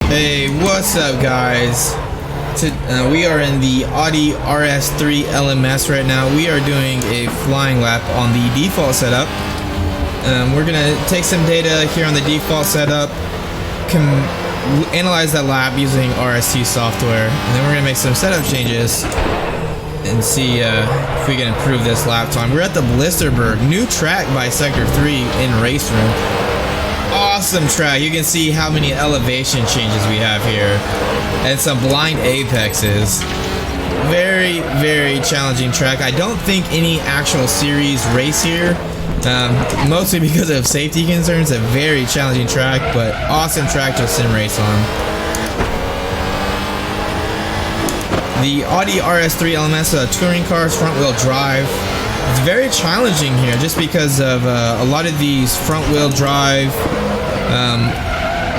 Hey, what's up, guys? We are in the Audi RS3 LMS right now. We are doing a flying lap on the default setup. We're gonna take some data here on the default setup, analyze that lap using RST software, and then we're gonna make some setup changes and see if we can improve this lap time. We're at the Blister Berg, new track by Sector 3 in Race Room. Awesome track. You can see how many elevation changes we have here and some blind apexes. Very, very challenging track. I don't think any actual series race here, mostly because of safety concerns. A very challenging track, but awesome track to sim race on. The Audi RS3 LMS touring cars, front wheel drive. It's very challenging here just because of a lot of these front wheel drive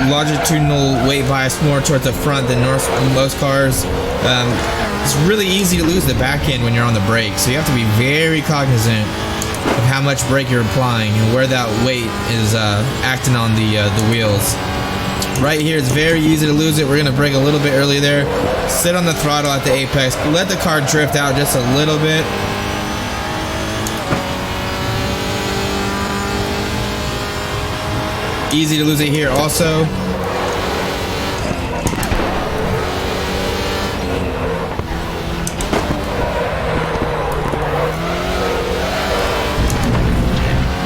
longitudinal weight bias more towards the front than most cars. It's really easy to lose the back end when you're on the brake, so you have to be very cognizant of how much brake you're applying and where that weight is acting on the wheels. Right here, it's very easy to lose it. We're gonna brake a little bit early there, sit on the throttle at the apex, let the car drift out just a little bit. Easy to lose it here also.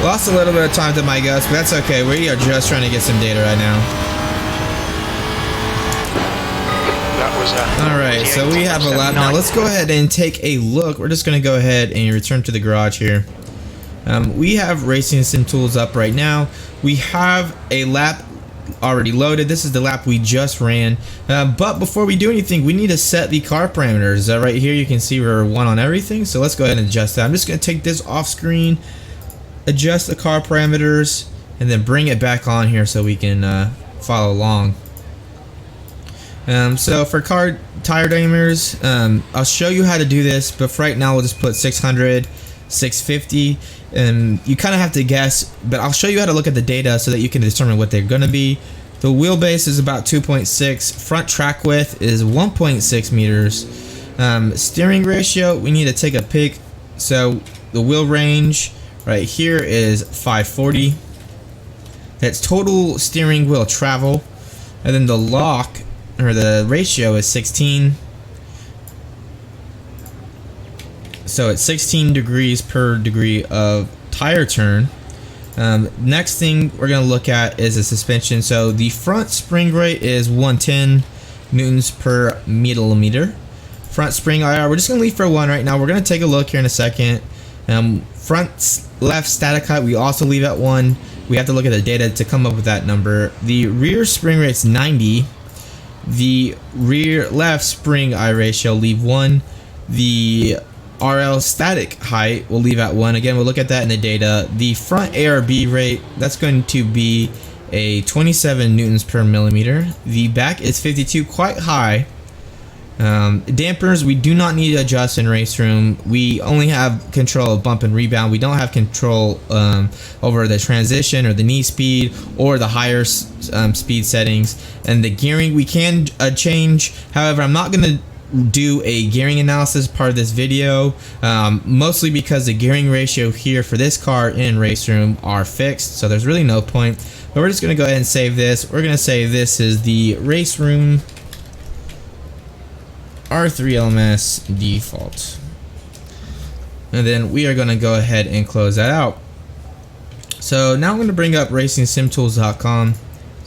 Lost a little bit of time to my guts, but that's okay. We are just trying to get some data right now. Alright, so we have a lap now. Let's go ahead and take a look. We're just going to go ahead and return to the garage here. We have Racing Sim Tools up right now. We have a lap already loaded. This is the lap we just ran. But before we do anything, we need to set the car parameters. Right here you can see we're 1 on everything. So let's go ahead and adjust that. I'm just going to take this off screen, adjust the car parameters, and then bring it back on here so we can follow along. So for car tire diameters, I'll show you how to do this, but for right now we'll just put 600, 650, and you kind of have to guess, but I'll show you how to look at the data so that you can determine what they're going to be. The wheelbase is about 2.6, front track width is 1.6 meters. Steering ratio, we need to take a pick, so the wheel range right here is 540. That's total steering wheel travel, and then the lock, or the ratio, is 16. So it's 16 degrees per degree of tire turn. Next thing we're going to look at is the suspension. So the front spring rate is 110 newtons per millimeter. Front spring IR, we're just going to leave for 1 right now. We're going to take a look here in a second. Front left static height, we also leave at 1. We have to look at the data to come up with that number. The rear spring rate's 90. The rear left spring I ratio, leave 1. The RL static height will leave at 1. Again, we'll look at that in the data. The front ARB rate, that's going to be a 27 newtons per millimeter. The back is 52, quite high. Dampers, we do not need to adjust in Race Room. We only have control of bump and rebound. We don't have control over the transition or the knee speed or the higher speed settings. And the gearing we can change. However, I'm not going to do a gearing analysis part of this video, mostly because the gearing ratio here for this car in Race Room are fixed, so there's really no point. But we're just going to go ahead and save this. We're going to say this is the Race Room R3 LMS default, and then we are going to go ahead and close that out. So now I'm going to bring up racingsimtools.com,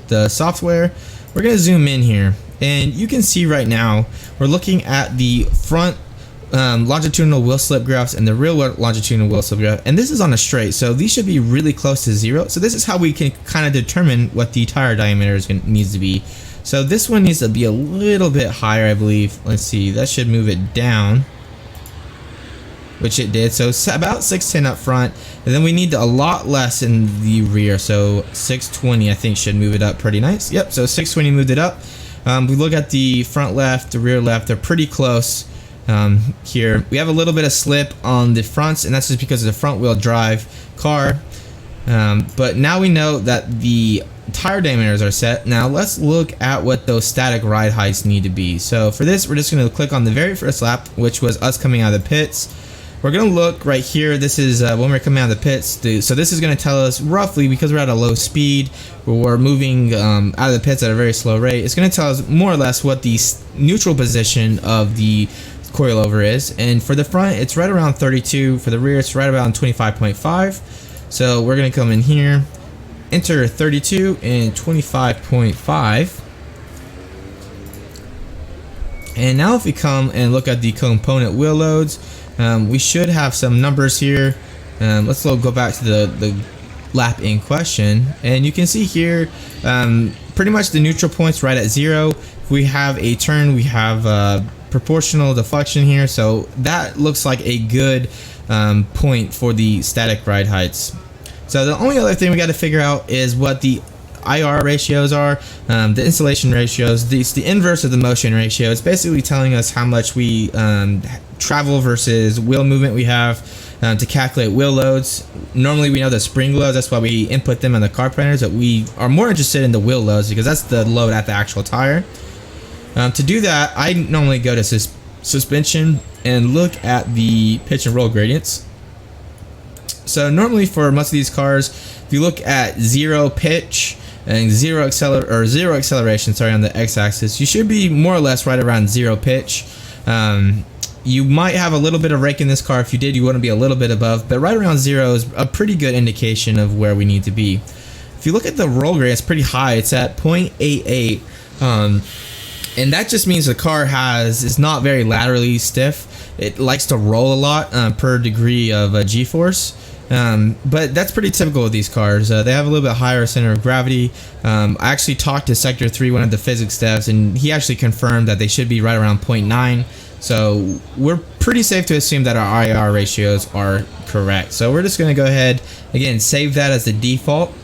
the software. We're going to zoom in here, and you can see right now we're looking at the front longitudinal wheel slip graphs and the rear longitudinal wheel slip graph, and this is on a straight, so these should be really close to 0. So this is how we can kind of determine what the tire diameter needs to be. So this one needs to be a little bit higher, I believe. Let's see, that should move it down, which it did. So about 610 up front, and then we need a lot less in the rear. So 620 I think should move it up pretty nice. Yep, so 620 moved it up. We look at the front left, the rear left, they're pretty close. Here we have a little bit of slip on the fronts, and that's just because of the front wheel drive car. But now we know that the tire diameters are set. Now let's look at what those static ride heights need to be. So for this, we're just going to click on the very first lap, which was us coming out of the pits. We're going to look right here. This is when we're coming out of the pits. So this is going to tell us roughly, because we're at a low speed, we're moving out of the pits at a very slow rate. It's going to tell us more or less what the neutral position of the coilover is. And for the front, it's right around 32. For the rear, it's right around 25.5. So we're going to come in here, enter 32 and 25.5. And now if we come and look at the component wheel loads, we should have some numbers here. Let's go back to the lap in question, and you can see here pretty much the neutral points right at 0. If we have a turn, we have proportional deflection here, so that looks like a good point for the static ride heights. So the only other thing we got to figure out is what the IR ratios are, the installation ratios. It's the inverse of the motion ratio. It's basically telling us how much we travel versus wheel movement we have to calculate wheel loads. Normally we know the spring loads, that's why we input them in the car parameters, but we are more interested in the wheel loads because that's the load at the actual tire. To do that, I normally go to suspension and look at the pitch and roll gradients. So normally for most of these cars, if you look at 0 pitch and 0 acceleration, on the x-axis, you should be more or less right around 0 pitch. You might have a little bit of rake in this car. If you did, you want to be a little bit above, but right around 0 is a pretty good indication of where we need to be. If you look at the roll gradient, it's pretty high. It's at 0.88, and that just means the car is not very laterally stiff. It likes to roll a lot per degree of G-force. But that's pretty typical of these cars. They have a little bit higher center of gravity. I actually talked to Sector 3, one of the physics devs, and he actually confirmed that they should be right around 0.9. So we're pretty safe to assume that our IR ratios are correct. So we're just going to go ahead, again, save that as the default,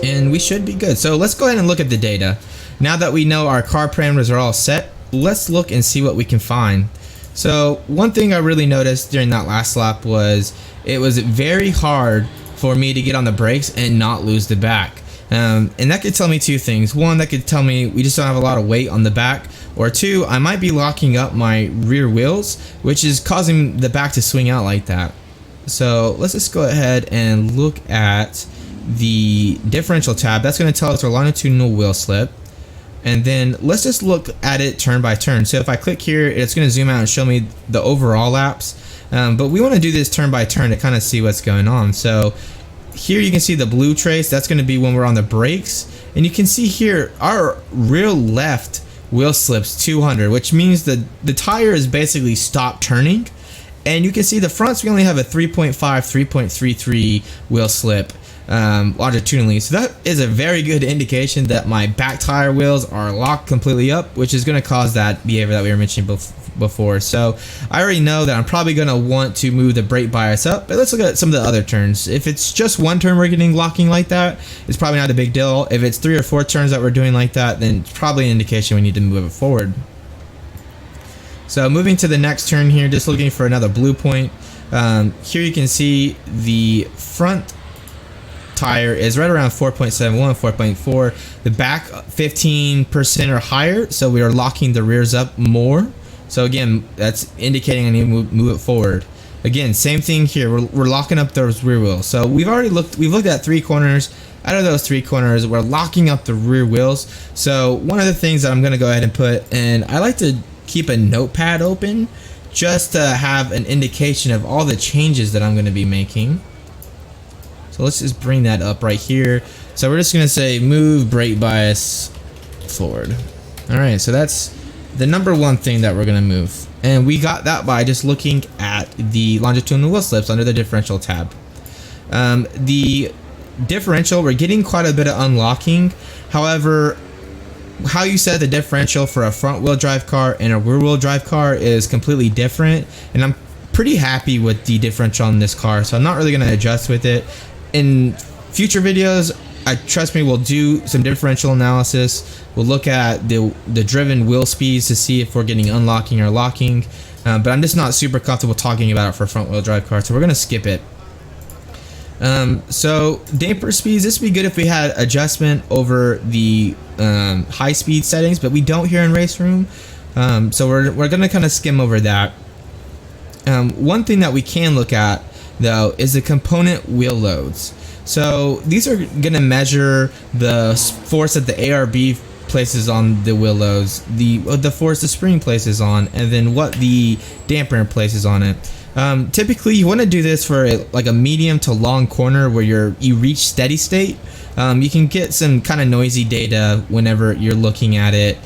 and we should be good. So let's go ahead and look at the data. Now that we know our car parameters are all set, let's look and see what we can find. So one thing I really noticed during that last lap was it was very hard for me to get on the brakes and not lose the back. And that could tell me two things. One, that could tell me we just don't have a lot of weight on the back. Or two, I might be locking up my rear wheels, which is causing the back to swing out like that. So let's just go ahead and look at the differential tab. That's going to tell us our longitudinal wheel slip. And then let's just look at it turn by turn. So if I click here, it's going to zoom out and show me the overall laps. But we want to do this turn by turn to kind of see what's going on. So here you can see the blue trace. That's going to be when we're on the brakes. And you can see here our rear left wheel slips 200, which means that the tire is basically stopped turning. And you can see the fronts, we only have a 3.5, 3.33 wheel slip longitudinally. So that is a very good indication that my back tire wheels are locked completely up, which is going to cause that behavior that we were mentioning before. So I already know that I'm probably going to want to move the brake bias up, but let's look at some of the other turns. If it's just one turn we're getting locking like that, it's probably not a big deal. If it's 3 or 4 turns that we're doing like that, then it's probably an indication we need to move it forward. So moving to the next turn here, just looking for another blue point. Here you can see the front tire is right around 4.71, 4.4. The back 15% or higher, so we are locking the rears up more. So again, that's indicating I need to move it forward. Again, same thing here. We're locking up those rear wheels. So we've looked at 3 corners. Out of those 3 corners, we're locking up the rear wheels. So one of the things that I'm going to go ahead and put, and I like to keep a notepad open just to have an indication of all the changes that I'm going to be making. So let's just bring that up right here. So we're just going to say move brake bias forward. All right, so that's the number one thing that we're going to move. And we got that by just looking at the longitudinal wheel slips under the differential tab. The differential, we're getting quite a bit of unlocking. However, how you set the differential for a front wheel drive car and a rear wheel drive car is completely different. And I'm pretty happy with the differential on this car, so I'm not really going to adjust with it. In future videos, trust me, we'll do some differential analysis. We'll look at the driven wheel speeds to see if we're getting unlocking or locking. But I'm just not super comfortable talking about it for a front wheel drive car, so we're going to skip it. So damper speeds, this would be good if we had adjustment over the high speed settings, but we don't here in Race Room. So we're gonna kind of skim over that. One thing that we can look at though is the component wheel loads. So these are gonna measure the force that the ARB places on the wheel loads, the force the spring places on, and then what the damper places on it. Typically you want to do this for like a medium to long corner where you reach steady state. You can get some kind of noisy data whenever you're looking at it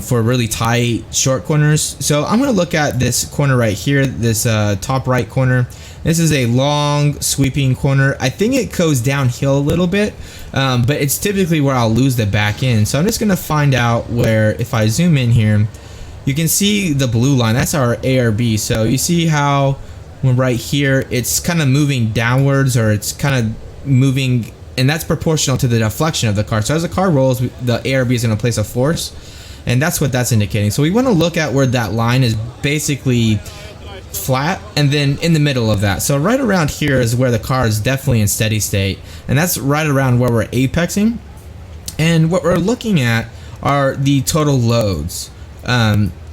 for really tight short corners. So I'm going to look at this corner right here, this top right corner. This is a long sweeping corner. I think it goes downhill a little bit, but it's typically where I'll lose the back end. So I'm just going to find out where, if I zoom in here, you can see the blue line. That's our ARB. So you see how when right here it's kind of moving downwards, or it's kind of moving, and that's proportional to the deflection of the car. So as the car rolls, the ARB is going to place a force, and that's what that's indicating. So we want to look at where that line is basically flat, and then in the middle of that. So right around here is where the car is definitely in steady state, and that's right around where we're apexing. And what we're looking at are the total loads.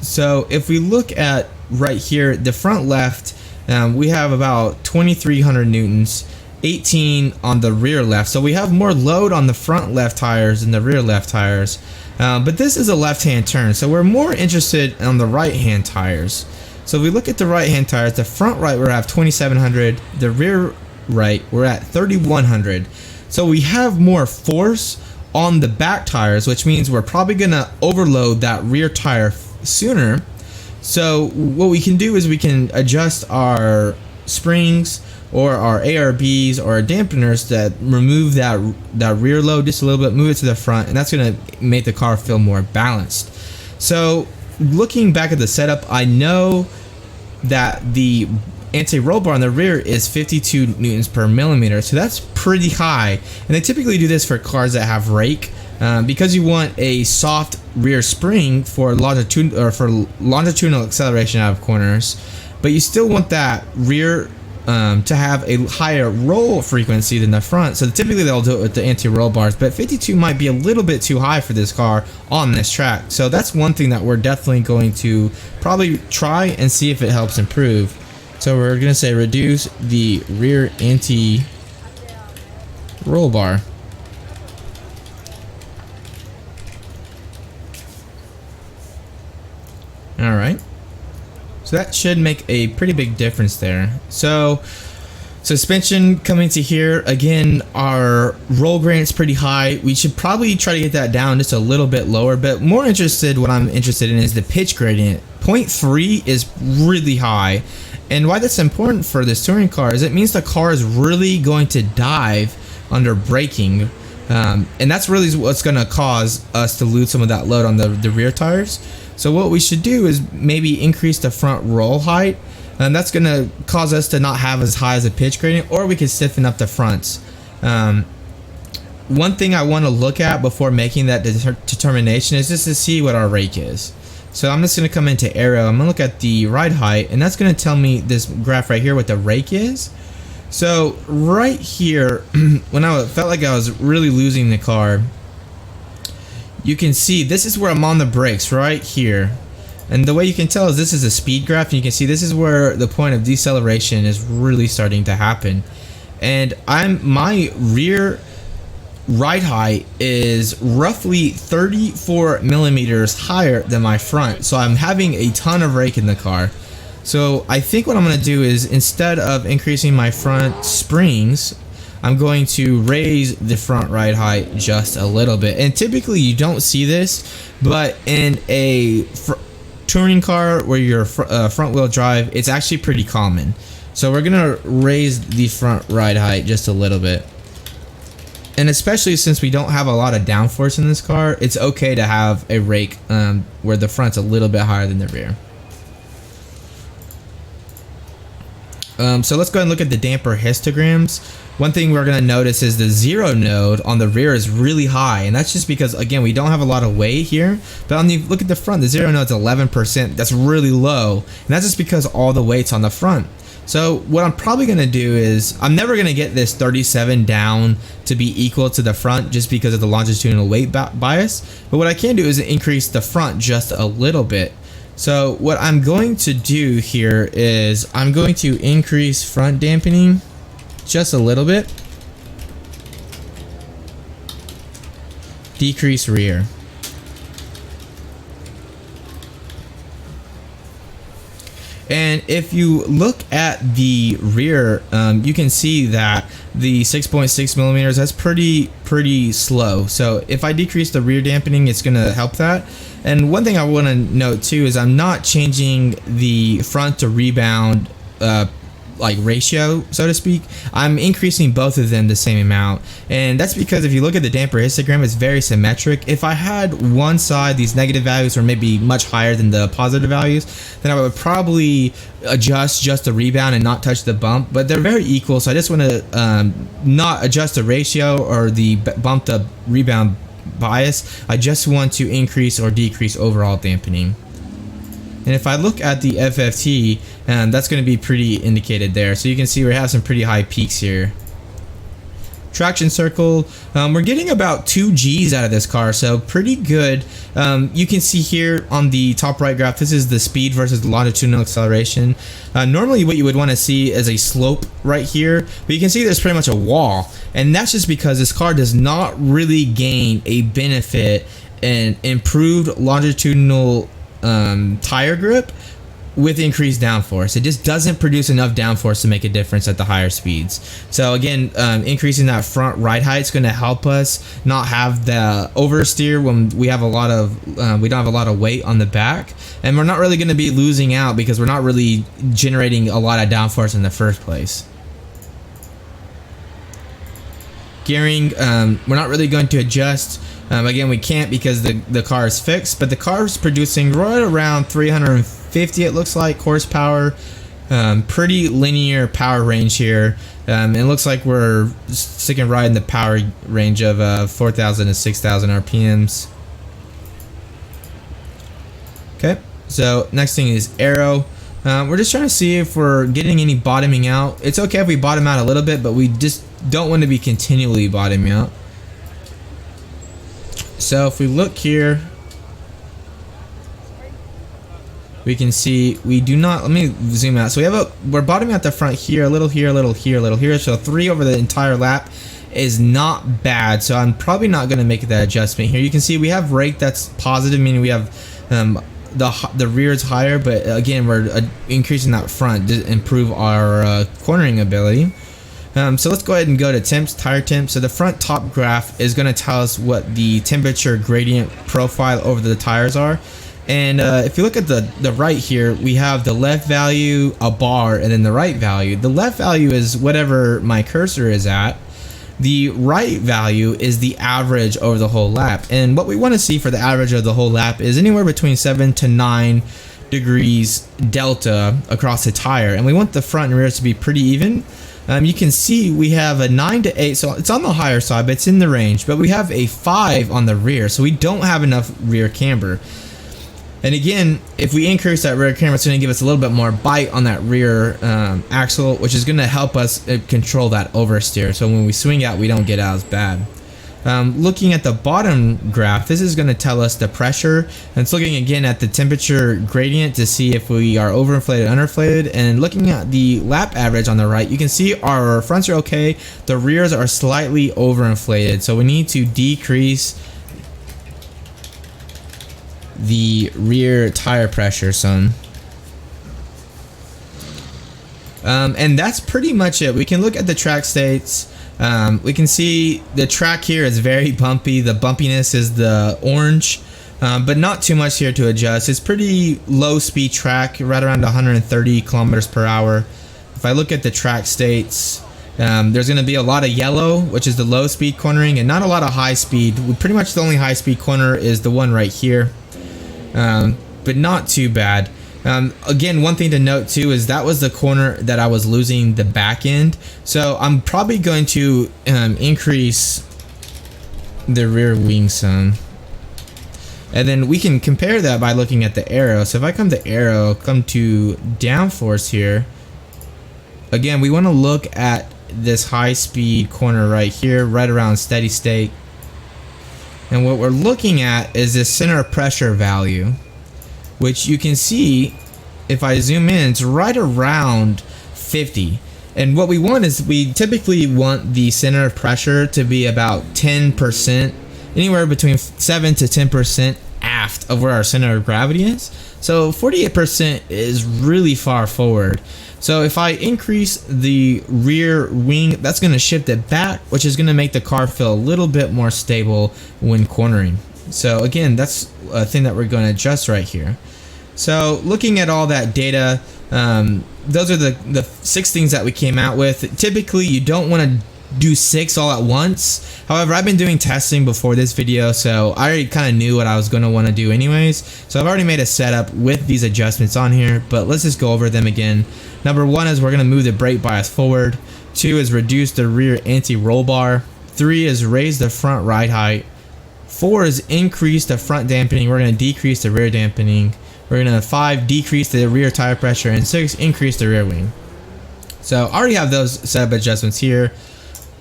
So if we look at right here, the front left, we have about 2,300 newtons, 18 on the rear left. So we have more load on the front left tires than the rear left tires. But this is a left-hand turn, so we're more interested on the right-hand tires. So if we look at the right-hand tires, the front right we're at 2,700, the rear right we're at 3,100. So we have more force on the back tires, which means we're probably gonna overload that rear tire sooner. So what we can do is we can adjust our springs or our ARBs or our dampeners that remove that rear load just a little bit, move it to the front, and that's gonna make the car feel more balanced. So looking back at the setup, I know that the anti-roll bar on the rear is 52 newtons per millimeter, so that's pretty high. And they typically do this for cars that have rake, because you want a soft rear spring for longitudinal acceleration out of corners, but you still want that rear to have a higher roll frequency than the front. So typically they'll do it with the anti-roll bars, but 52 might be a little bit too high for this car on this track. So that's one thing that we're definitely going to probably try and see if it helps improve. So we're going to say reduce the rear anti-roll bar. Alright. So that should make a pretty big difference there. So suspension coming to here, again, our roll gradient's pretty high. We should probably try to get that down just a little bit lower, but more interested, what I'm interested in is the pitch gradient. 0.3 is really high. And why that's important for this touring car is it means the car is really going to dive under braking. And that's really what's going to cause us to lose some of that load on the rear tires. So what we should do is maybe increase the front roll height, and that's going to cause us to not have as high as a pitch gradient, or we could stiffen up the fronts. One thing I want to look at before making that determination is just to see what our rake is. So I'm just going to come into aero, I'm going to look at the ride height, and that's going to tell me this graph right here what the rake is. So right here, when I felt like I was really losing the car, you can see this is where I'm on the brakes right here. And the way you can tell is this is a speed graph, and you can see this is where the point of deceleration is really starting to happen. And my rear ride height is roughly 34 millimeters higher than my front, so I'm having a ton of rake in the car. So I think what I'm going to do is, instead of increasing my front springs, I'm going to raise the front ride height just a little bit. And typically you don't see this, but in a touring car where you're front wheel drive, it's actually pretty common. So we're going to raise the front ride height just a little bit. And especially since we don't have a lot of downforce in this car, it's okay to have a rake where the front's a little bit higher than the rear. So let's go ahead and look at the damper histograms. One thing we're going to notice is the zero node on the rear is really high, and that's just because, again, we don't have a lot of weight here. But on the look at the front, the zero node's 11%. That's really low, and that's just because all the weight's on the front. So what I'm probably going to do is, I'm never going to get this 37 down to be equal to the front just because of the longitudinal weight bias. But what I can do is increase the front just a little bit. So what I'm going to do here is I'm going to increase front dampening just a little bit. Decrease rear. And if you look at the rear, you can see that the 6.6 millimeters, that's pretty slow. So if I decrease the rear dampening, it's going to help that. And one thing I want to note too is I'm not changing the front to rebound like ratio, so to speak. I'm increasing both of them the same amount, and that's because if you look at the damper histogram, it's very symmetric. If I had one side, these negative values were maybe much higher than the positive values, then I would probably adjust just the rebound and not touch the bump, but they're very equal, so I just want to not adjust the ratio or the bump to rebound bias. I just want to increase or decrease overall dampening. And if I look at the FFT, that's going to be pretty indicated there. So you can see we have some pretty high peaks here. Traction circle, we're getting about 2 Gs out of this car, so pretty good. You can see here on the top right graph, this is the speed versus longitudinal acceleration. Normally what you would want to see is a slope right here, but you can see there's pretty much a wall, and that's just because this car does not really gain a benefit in improved longitudinal tire grip with increased downforce. It just doesn't produce enough downforce to make a difference at the higher speeds. So again, increasing that front ride height is going to help us not have the oversteer when we have a lot of we don't have a lot of weight on the back, and we're not really going to be losing out because we're not really generating a lot of downforce in the first place. Gearing, we're not really going to adjust. Again, we can't because the car is fixed, but the car is producing right around 350, it looks like, horsepower. Pretty linear power range here. It looks like we're sticking right in the power range of 4,000 to 6,000 RPMs. Okay, so next thing is aero. We're just trying to see if we're getting any bottoming out. It's okay if we bottom out a little bit, but we just don't want to be continually bottoming out. So if we look here, we can see we do not, let me zoom out. So we're bottoming out the front here, a little here, a little here, a little here. So 3 over the entire lap is not bad. So I'm probably not going to make that adjustment here. You can see we have rake that's positive, meaning we have the rear is higher, but again, we're increasing that front to improve our cornering ability. So let's go ahead and go to temps, tire temps. So the front top graph is going to tell us what the temperature gradient profile over the tires are. And if you look at the right here, we have the left value, a bar, and then the right value. The left value is whatever my cursor is at. The right value is the average over the whole lap. And what we want to see for the average of the whole lap is anywhere between 7 to 9 degrees delta across the tire. And we want the front and rear to be pretty even. You can see we have a 9 to 8, so it's on the higher side, but it's in the range. But we have a 5 on the rear, so we don't have enough rear camber. And again, if we increase that rear camber, it's going to give us a little bit more bite on that rear axle, which is going to help us control that oversteer. So when we swing out, we don't get out as bad. Looking at the bottom graph, this is going to tell us the pressure, and it's looking again at the temperature gradient to see if we are overinflated, underinflated. And looking at the lap average on the right, you can see our fronts are okay, the rears are slightly overinflated, so we need to decrease the rear tire pressure some. And that's pretty much it. We can look at the track states. We can see the track here is very bumpy. The bumpiness is the orange, but not too much here to adjust. It's pretty low speed track, right around 130 kilometers per hour. If I look at the track states, there's going to be a lot of yellow, which is the low speed cornering, and not a lot of high speed. Pretty much the only high speed corner is the one right here, but not too bad. Again, one thing to note too is that was the corner that I was losing the back end, so I'm probably going to increase the rear wing some, and then we can compare that by looking at the aero. So if I come to aero, come to downforce here, again, we want to look at this high speed corner right here, right around steady state. And what we're looking at is this center of pressure value, which you can see if I zoom in, it's right around 50. And what we want is, we typically want the center of pressure to be about 10%, anywhere between 7 to 10% aft of where our center of gravity is. So 48% is really far forward. So if I increase the rear wing, that's going to shift it back, which is going to make the car feel a little bit more stable when cornering. So again, that's a thing that we're going to adjust right here. So looking at all that data, those are the 6 things that we came out with. Typically, you don't want to do 6 all at once. However, I've been doing testing before this video, so I already kind of knew what I was going to want to do anyways. So I've already made a setup with these adjustments on here, but let's just go over them again. Number 1 is we're going to move the brake bias forward. 2 is reduce the rear anti-roll bar. 3 is raise the front ride height. 4 is increase the front dampening. We're going to decrease the rear dampening. We're going to 5 decrease the rear tire pressure, and 6 increase the rear wing. So I already have those setup adjustments here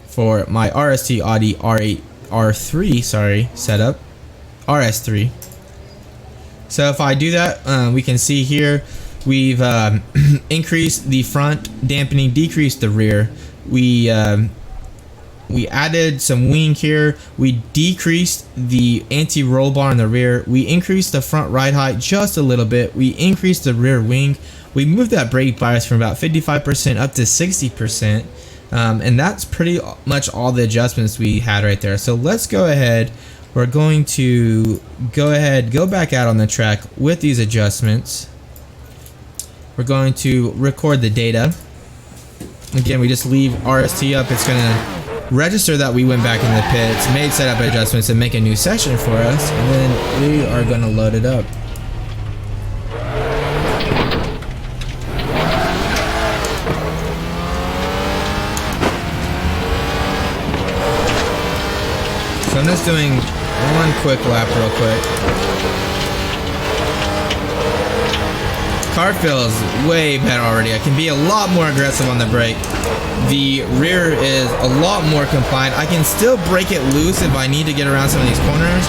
for my RST Audi R3 setup, RS3. So if I do that, we can see here we've increased the front dampening, decreased the rear. We added some wing here. We decreased the anti-roll bar in the rear. We increased the front ride height just a little bit. We increased the rear wing. We moved that brake bias from about 55% up to 60%. And that's pretty much all the adjustments we had right there. So let's go ahead. We're going to go back out on the track with these adjustments. We're going to record the data. Again, we just leave RST up. It's going to register that we went back in the pits, made setup adjustments, and make a new session for us. And then we are going to load it up. So I'm just doing one quick lap real quick. Car feels way better already. I can be a lot more aggressive on the brake. The rear is a lot more compliant. I can still break it loose if I need to get around some of these corners,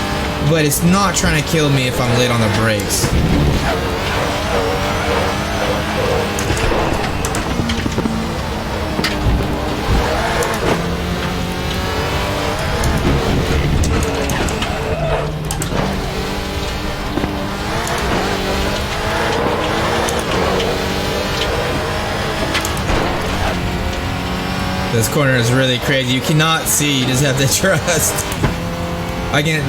but it's not trying to kill me if I'm late on the brakes. This corner is really crazy. You cannot see, you just have to trust.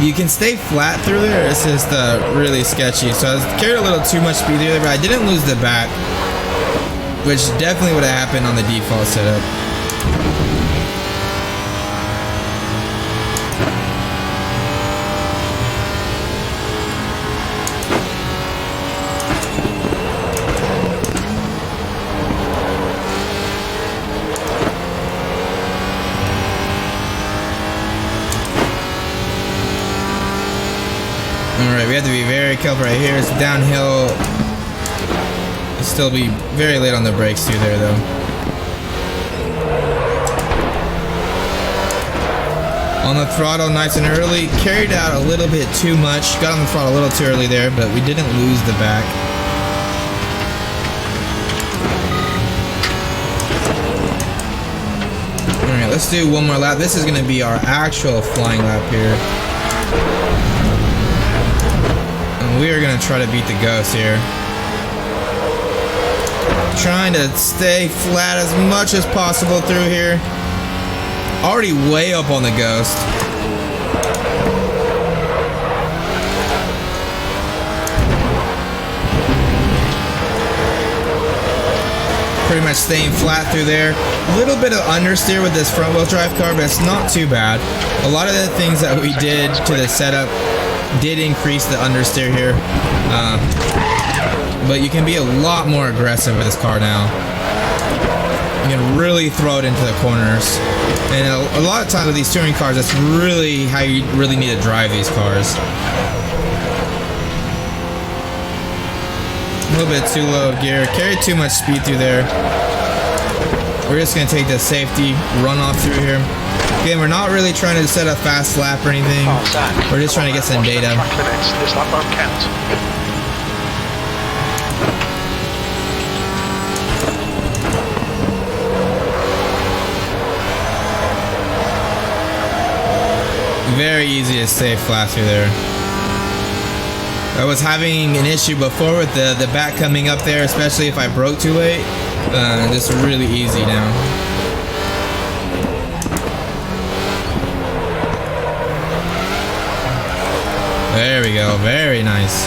You can stay flat through there. It's just really sketchy. So I carried a little too much speed through there, but I didn't lose the back, which definitely would have happened on the default setup. Alright, we have to be very careful right here. It's downhill. It'll still be very late on the brakes through there though. On the throttle nice and early. Carried out a little bit too much. Got on the throttle a little too early there, but we didn't lose the back. Alright, let's do one more lap. This is going to be our actual flying lap here. We are going to try to beat the ghost here. Trying to stay flat as much as possible through here. Already way up on the ghost. Pretty much staying flat through there. A little bit of understeer with this front wheel drive car, but it's not too bad. A lot of the things that we did to the setup did increase the understeer here, but you can be a lot more aggressive with this car now. You can really throw it into the corners, and a lot of times with these touring cars, that's really how you really need to drive these cars. A little bit too low of gear, carried too much speed through there. we're just gonna take the safety, run off through here. Again, we're not really trying to set a fast lap or anything. We're just trying to get some data. This lap won't count. Very easy to stay flat through there. I was having an issue before with the back coming up there, especially if I broke too late. This is really easy now. There we go, very nice.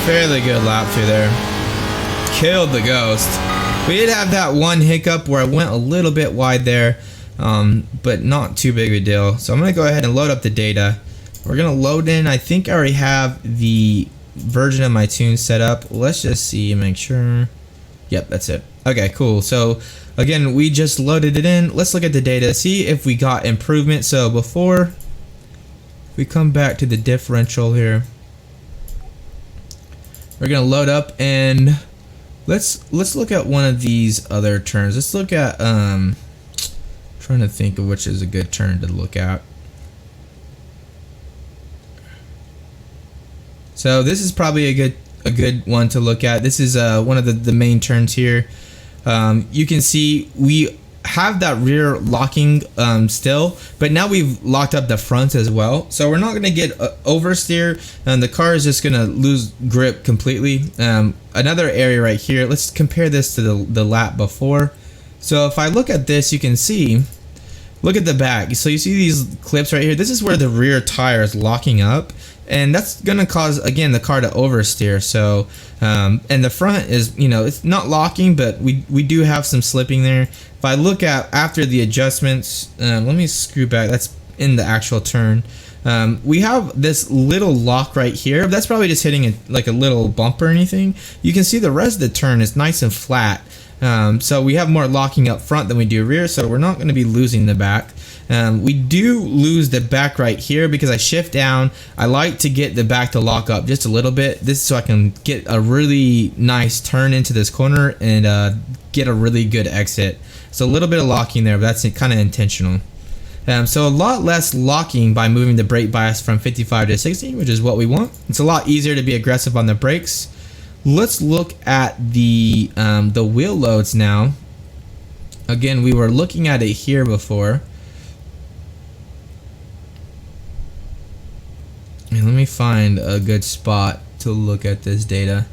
Fairly good lap through there. Killed the Ghost. We did have that one hiccup where I went a little bit wide there, but not too big of a deal. So I'm gonna go ahead and load up the data. We're gonna load in, I think I already have the version of my tune set up. Let's just see and make sure. Yep, that's it. Okay, cool. So again, we just loaded it in. Let's look at the data, see if we got improvement. So before we come back to the differential here, we're gonna load up and let's look at one of these other turns. Let's look at trying to think of which is a good turn to look at. So this is probably a good one to look at. This is one of the main turns here. You can see we have that rear locking still, but now we've locked up the front as well. So we're not going to get oversteer, and the car is just going to lose grip completely. Another area right here. Let's compare this to the lap before. So if I look at this, you can see. Look at the back. So you see these clips right here. This is where the rear tire is locking up. And that's gonna cause, again, the car to oversteer. So and the front is, you know, it's not locking, but we do have some slipping there. If I look at after the adjustments, let me screw back. That's in the actual turn. We have this little lock right here. That's probably just hitting like a little bump or anything. You can see the rest of the turn is nice and flat. So we have more locking up front than we do rear, so we're not going to be losing the back. We do lose the back right here because I shift down. I like to get the back to lock up just a little bit. This is so I can get a really nice turn into this corner and get a really good exit. So a little bit of locking there, but that's kind of intentional. So a lot less locking by moving the brake bias from 55 to 60, which is what we want. It's a lot easier to be aggressive on the brakes. Let's look at the wheel loads now. Again, we were looking at it here before. And let me find a good spot to look at this data.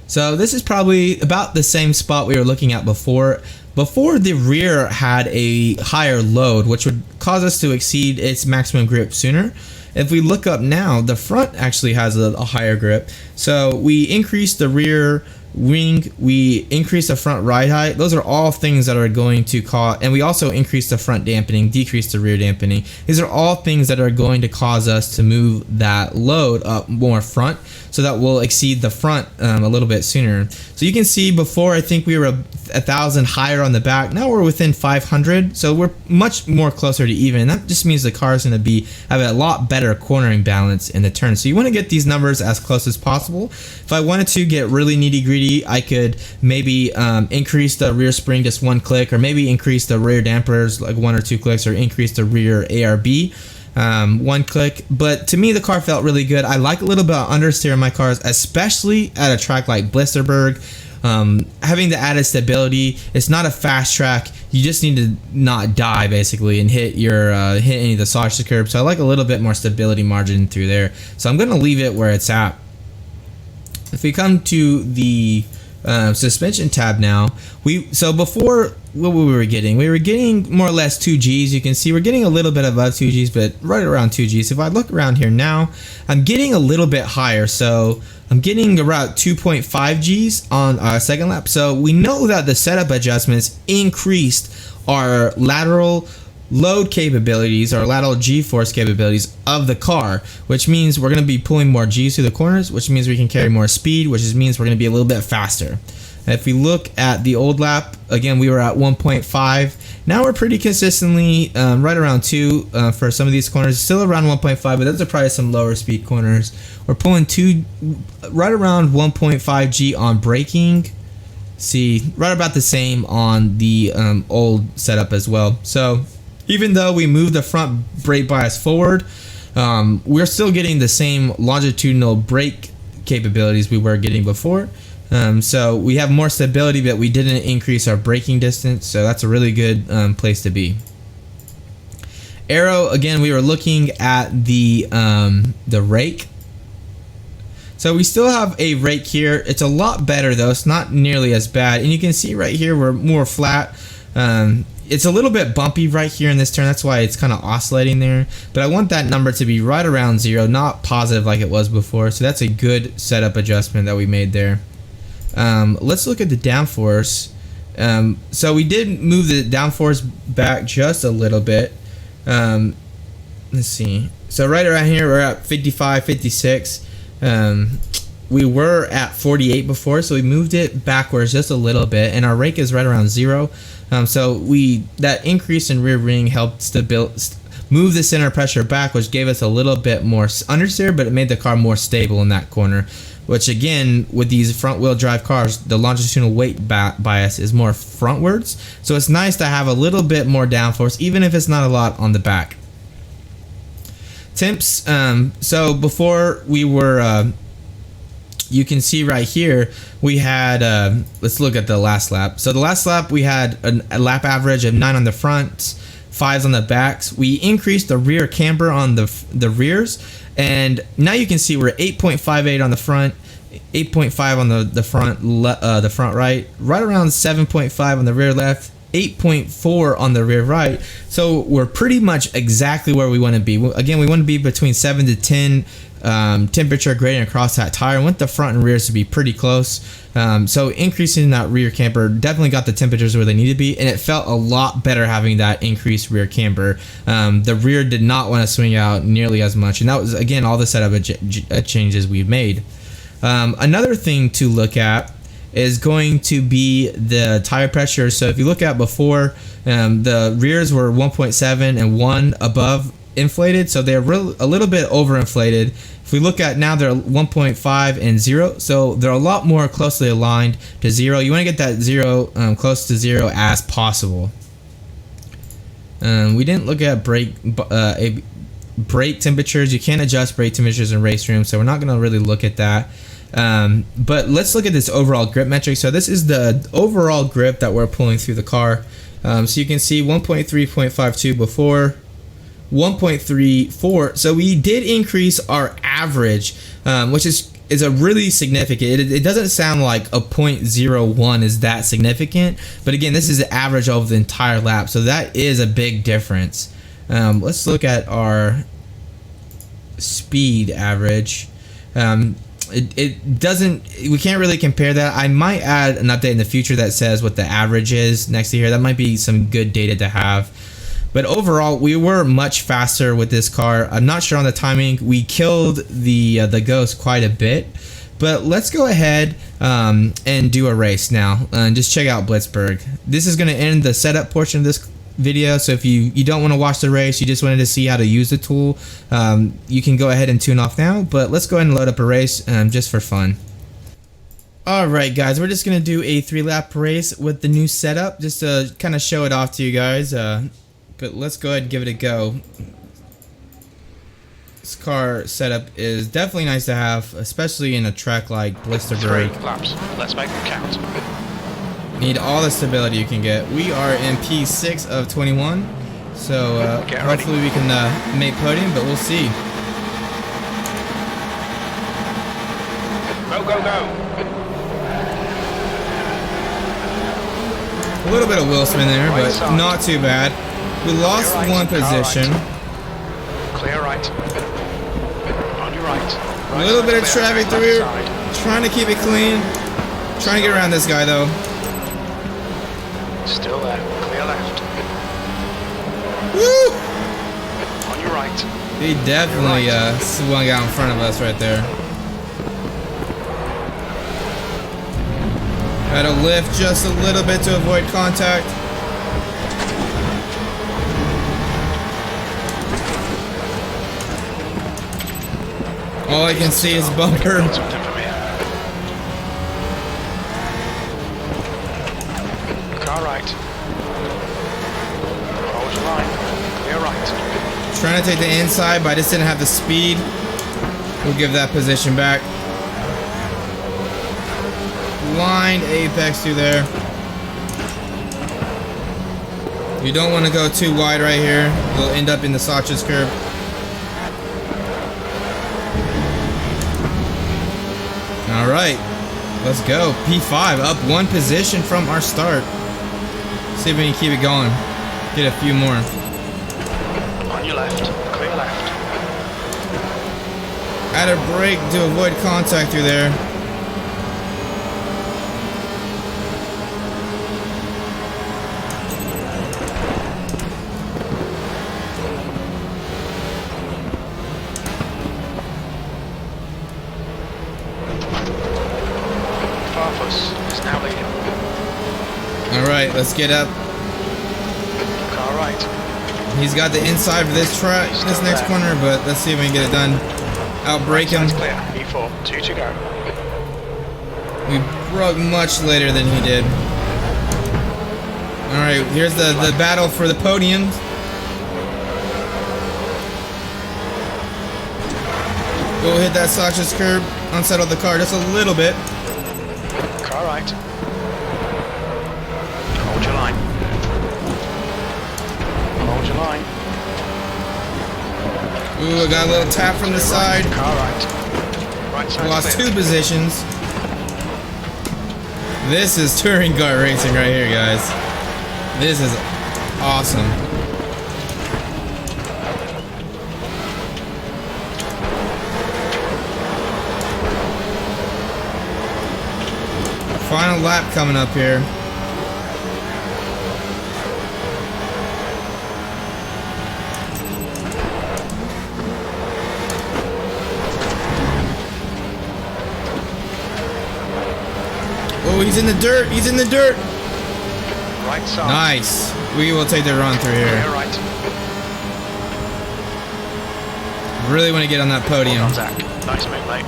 So this is probably about the same spot we were looking at before. Before, the rear had a higher load, which would cause us to exceed its maximum grip sooner. If we look up now, the front actually has a higher grip. So we increased the rear wing, we increased the front ride height. Those are all things that are going to cause, and we also increased the front dampening, decreased the rear dampening. These are all things that are going to cause us to move that load up more front, so that we'll exceed the front a little bit sooner. So you can see before, I think we were 1,000 higher on the back. Now we're within 500, so we're much more closer to even. That just means the car is going to have a lot better cornering balance in the turn. So you want to get these numbers as close as possible. If I wanted to get really nitty gritty, I could maybe increase the rear spring just one click, or maybe increase the rear dampers like 1 or 2 clicks, or increase the rear ARB 1 click. But to me, the car felt really good. I like a little bit of understeer in my cars, especially at a track like Blister Berg. Having the added stability, it's not a fast track. You just need to not die basically and hit any of the sausage curb. So I like a little bit more stability margin through there. So I'm gonna leave it where it's at. If we come to the suspension tab now, so before, what we were getting more or less 2 Gs. You can see we're getting a little bit above 2 Gs, but right around 2 Gs. If I look around here now, I'm getting a little bit higher. So I'm getting around 2.5 Gs on our second lap. So we know that the setup adjustments increased our lateral load capabilities, or lateral G-force capabilities of the car, which means we're going to be pulling more G's through the corners, which means we can carry more speed, which means we're going to be a little bit faster. And if we look at the old lap, again, we were at 1.5. Now we're pretty consistently right around 2 for some of these corners, still around 1.5, but those are probably some lower speed corners. We're pulling right around 1.5 G on braking. see right about the same on the old setup as well. So even though we moved the front brake bias forward, we're still getting the same longitudinal brake capabilities we were getting before. So we have more stability, but we didn't increase our braking distance, so that's a really good place to be. Aero, again, we were looking at the rake. So we still have a rake here. It's a lot better though. It's not nearly as bad. And you can see right here we're more flat. It's a little bit bumpy right here in this turn. That's why it's kind of oscillating there. But I want that number to be right around 0, not positive like it was before. So that's a good setup adjustment that we made there. Let's look at the downforce. So we did move the downforce back just a little bit. Let's see. So right around here we're at 55, 56. We were at 48 before, so we moved it backwards just a little bit, and our rake is right around 0. So that increase in rear ring helped to move the center pressure back, which gave us a little bit more understeer, but it made the car more stable in that corner. Which again, with these front wheel drive cars, the longitudinal weight bias is more frontwards, so it's nice to have a little bit more downforce, even if it's not a lot on the back. Temps, so before we were, you can see right here, we had, let's look at the last lap. So the last lap we had a lap average of 9 on the fronts, 5s on the backs. We increased the rear camber on the rears, and now you can see we're 8.58 on the front, 8.5 on the front right around 7.5 on the rear left, 8.4 on the rear right. So we're pretty much exactly where we want to be. Again, we want to be between 7 to 10 temperature gradient across that tire. I want the front and rears to be pretty close. So increasing that rear camber definitely got the temperatures where they need to be, and it felt a lot better having that increased rear camber. The rear did not want to swing out nearly as much, and that was again all the setup changes we've made. Another thing to look at is going to be the tire pressure. So if you look at before, the rears were 1.7 and 1 above inflated, so they're a little bit overinflated. If we look at now, they're 1.5 and 0, so they're a lot more closely aligned to 0. You want to get that 0 close to 0 as possible. We didn't look at brake temperatures. You can't adjust brake temperatures in race room, so we're not going to really look at that. But let's look at this overall grip metric. So this is the overall grip that we're pulling through the car. So you can see 1.3.52 before, 1.34. So we did increase our average, which is a really significant. It doesn't sound like a 0.01 is that significant, but again, this is the average over the entire lap, so that is a big difference. Let's look at our speed average. It doesn't, we can't really compare that. I might add an update in the future that says what the average is next to here. That might be some good data to have. But overall, we were much faster with this car. I'm not sure on the timing. We killed the Ghost quite a bit. But let's go ahead and do a race now. And just check out Blister Berg. This is going to end the setup portion of this video. So if you don't want to watch the race, you just wanted to see how to use the tool, you can go ahead and tune off now. But let's go ahead and load up a race just for fun. Alright guys, we're just going to do a 3-lap race with the new setup, just to kind of show it off to you guys. But let's go ahead and give it a go. This car setup is definitely nice to have, especially in a track like Blister Berg. 3 laps. Let's make them count. Need all the stability you can get. We are in P6 of 21, so hopefully we can make podium, but we'll see. Go, go, go. A little bit of wheel spin there, but not too bad. We lost one position. Clear right. On your right. A little bit of traffic through here. Trying to keep it clean. Trying to get around this guy though. Still there. Clear left. Woo! On your right. He definitely swung out in front of us right there. Had to lift just a little bit to avoid contact. All I can see is bumper. Trying to take the inside, but I just didn't have the speed. We'll give that position back. Blind apex through there. You don't want to go too wide right here. We'll end up in the Zeraxx curve. Alright, let's go. P5, up 1 position from our start. See if we can keep it going. Get a few more. On your left, clear left. Add a brake to avoid contact through there. Farfus is now leading. Alright, let's get up. Car right. He's got the inside of this track, this next corner, but let's see if we can get it done. Outbrake him. Clear. E4, 2 to go. We broke much later than he did. Alright, here's the battle for the podium. We'll hit that Zeraxx curb, unsettle the car just a little bit. Car right. Hold your line. Hold your line. Ooh, I got a little tap from the side. Car right. Right side. Lost clear. 2 positions. This is touring car racing right here, guys. This is awesome. Final lap coming up here. Oh, he's in the dirt. He's in the dirt. Right side. Nice. We will take the run through here. Clear right. Really want to get on that podium. Well done, Zach. Nice move, mate.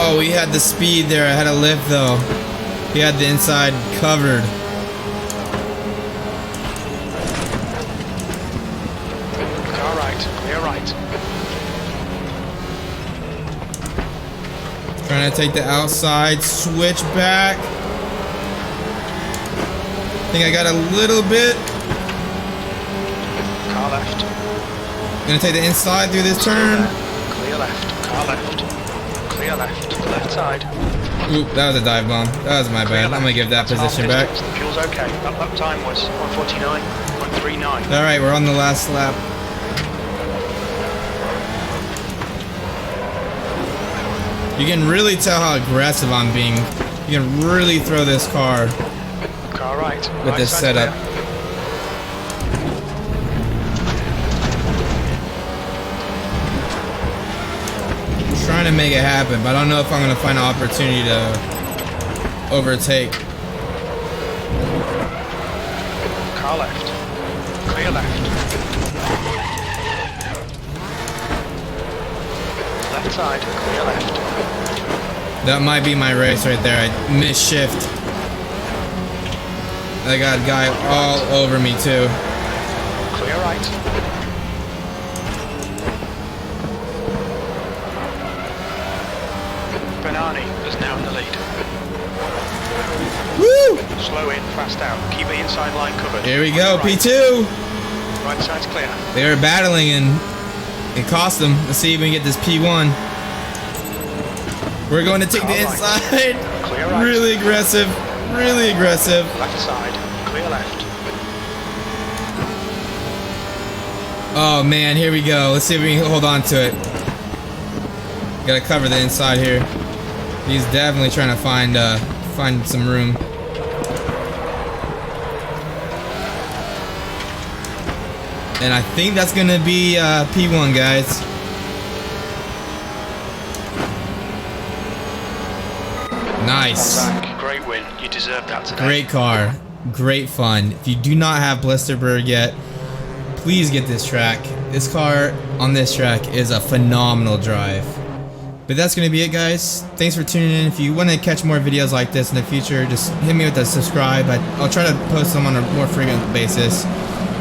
Oh, he had the speed there. I had a lift though. He had the inside covered. Car right. Clear right. Trying to take the outside, switch back. I think I got a little bit. Car left. Gonna take the inside through this turn. Clear left. Car left. Clear left. Left side. Oop, that was a dive bomb. That was my bad. I'm gonna give that position back. Fuel's okay. That lap time was 1:49.39. Alright, we're on the last lap. You can really tell how aggressive I'm being. You can really throw this car Car right. with Right this side setup. clear. Trying to make it happen, but I don't know if I'm gonna find an opportunity to overtake. Car left. Clear left. Left side. Clear left. That might be my race right there. I missed shift. I got a guy all over me too. Clear right. Benani is now in the lead. Woo! Slow in, fast out. Keep the inside line covered. Here we On go, your right. P2. Right side's clear. They were battling and it cost them. Let's see if we can get this P1. We're going to take the Car right. inside. Clear right. Really aggressive. Really aggressive. Left side. Clear left. Oh man, here we go. Let's see if we can hold on to it. Gotta cover the inside here. He's definitely trying to find some room. And I think that's gonna be P1, guys. Nice. Zach, great win. You deserve that today. Great car. Great fun. If you do not have Blister Berg yet, please get this track. This car on this track is a phenomenal drive. But that's going to be it, guys. Thanks for tuning in. If you want to catch more videos like this in the future, just hit me with a subscribe. I'll try to post them on a more frequent basis.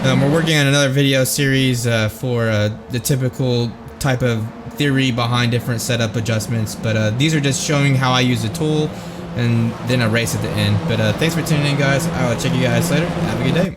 We're working on another video series for the typical type of theory behind different setup adjustments. But these are just showing how I use the tool and then a race at the end. But thanks for tuning in, guys. I will check you guys later. Have a good day.